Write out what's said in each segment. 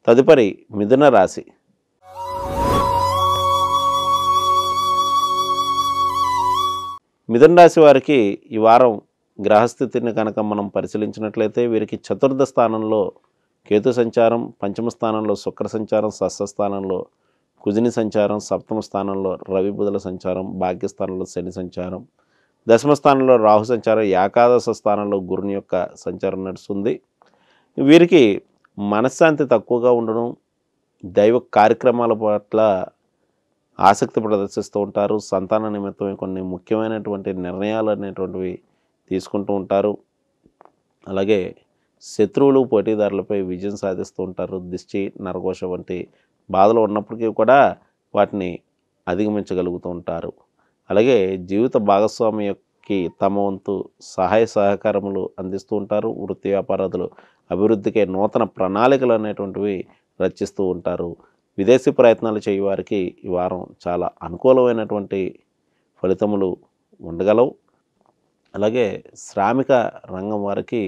తదుపరి మిథున రాశి. మిథున రాశి వారికి ఈ వారం గ్రహస్థితిని కనుక మనం పరిశీలించినట్లయితే వీరికి చతుర్థ స్థానంలో కేతు సంచారం, పంచమ స్థానంలో శుక్ర సంచారం, షష్ఠ స్థానంలో కుజుని సంచారం, సప్తమ స్థానంలో రవి బుధుల సంచారం, భాగ్యస్థానంలో శని సంచారం, దశమ స్థానంలో రాహు సంచారం, ఏకాదశ స్థానంలో గురుని యొక్క సంచారం నడుస్తుంది. వీరికి మనశ్శాంతి తక్కువగా ఉండడం, దైవ కార్యక్రమాల పట్ల ఆసక్తి ప్రదర్శిస్తూ ఉంటారు. సంతాన నిమిత్తమే కొన్ని ముఖ్యమైనటువంటి నిర్ణయాలు అనేటువంటివి తీసుకుంటూ ఉంటారు. అలాగే శత్రువులు, పోటీదారులపై విజయం సాధిస్తూ ఉంటారు. దిష్టి, నరఘోష వంటి బాధలు ఉన్నప్పటికీ కూడా వాటిని అధిగమించగలుగుతూ ఉంటారు. అలాగే జీవిత భాగస్వామికి తమ వంతు సహాయ సహకారములు అందిస్తూ ఉంటారు. వృత్తి వ్యాపారాదులు అభివృద్ధికి నూతన ప్రణాళికలు అనేటువంటివి రచిస్తూ ఉంటారు. విదేశీ ప్రయత్నాలు చేయవారికి ఈ వారం చాలా అనుకూలమైనటువంటి ఫలితములు ఉండగలవు. అలాగే శ్రామిక రంగం వారికి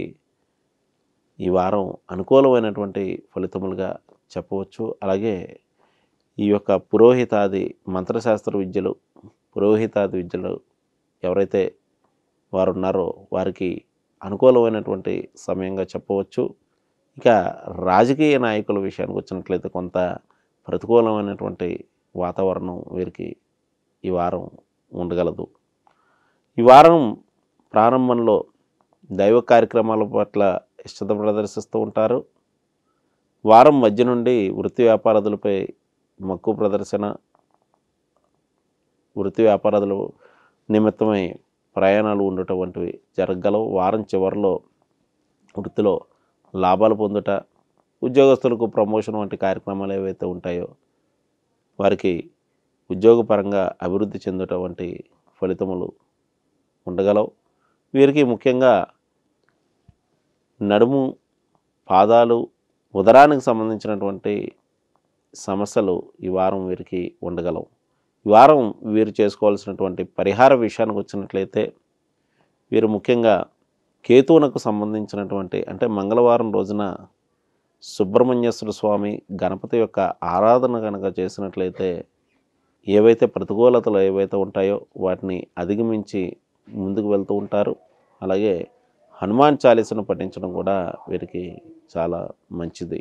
ఈ వారం అనుకూలమైనటువంటి ఫలితములుగా చెప్పవచ్చు. అలాగే ఈ యొక్క పురోహితాది మంత్రశాస్త్ర విద్యలు, పురోహితాది విద్యలు ఎవరైతే వారు ఉన్నారో వారికి అనుకూలమైనటువంటి సమయంగా చెప్పవచ్చు. ఇక రాజకీయ నాయకుల విషయానికి వచ్చినట్లయితే కొంత ప్రతికూలమైనటువంటి వాతావరణం వీరికి ఈ వారం ఉండగలదు. ఈ వారం ప్రారంభంలో దైవ కార్యక్రమాల పట్ల ఇష్టత ప్రదర్శిస్తూ ఉంటారు. వారం మధ్య నుండి వృత్తి వ్యాపారాదులపై మక్కువ ప్రదర్శన, వృత్తి వ్యాపారాదుల నిమిత్తమై ప్రయాణాలు ఉండటం వంటివి జరగగలవు. వారం చివరిలో వృత్తిలో లాభాలు పొందుట, ఉద్యోగస్తులకు ప్రమోషన్ వంటి కార్యక్రమాలు ఏవైతే ఉంటాయో వారికి ఉద్యోగపరంగా అభివృద్ధి చెందుట వంటి ఫలితములు ఉండగలవు. వీరికి ముఖ్యంగా నడుము, పాదాలు, ఉదరానికి సంబంధించినటువంటి సమస్యలు ఈ వారం వీరికి ఉండగలవు. ఈ వారం వీరు చేసుకోవాల్సినటువంటి పరిహార విషయానికి వచ్చినట్లయితే వీరు ముఖ్యంగా కేతువునకు సంబంధించినటువంటి అంటే మంగళవారం రోజున సుబ్రహ్మణ్యేశ్వర స్వామి, గణపతి యొక్క ఆరాధన కనుక చేసినట్లయితే ఏవైతే ప్రతికూలతలు ఏవైతే ఉంటాయో వాటిని అధిగమించి ముందుకు వెళ్తూ ఉంటారు. అలాగే హనుమాన్ చాలీసాను పఠించడం కూడా వీరికి చాలా మంచిది.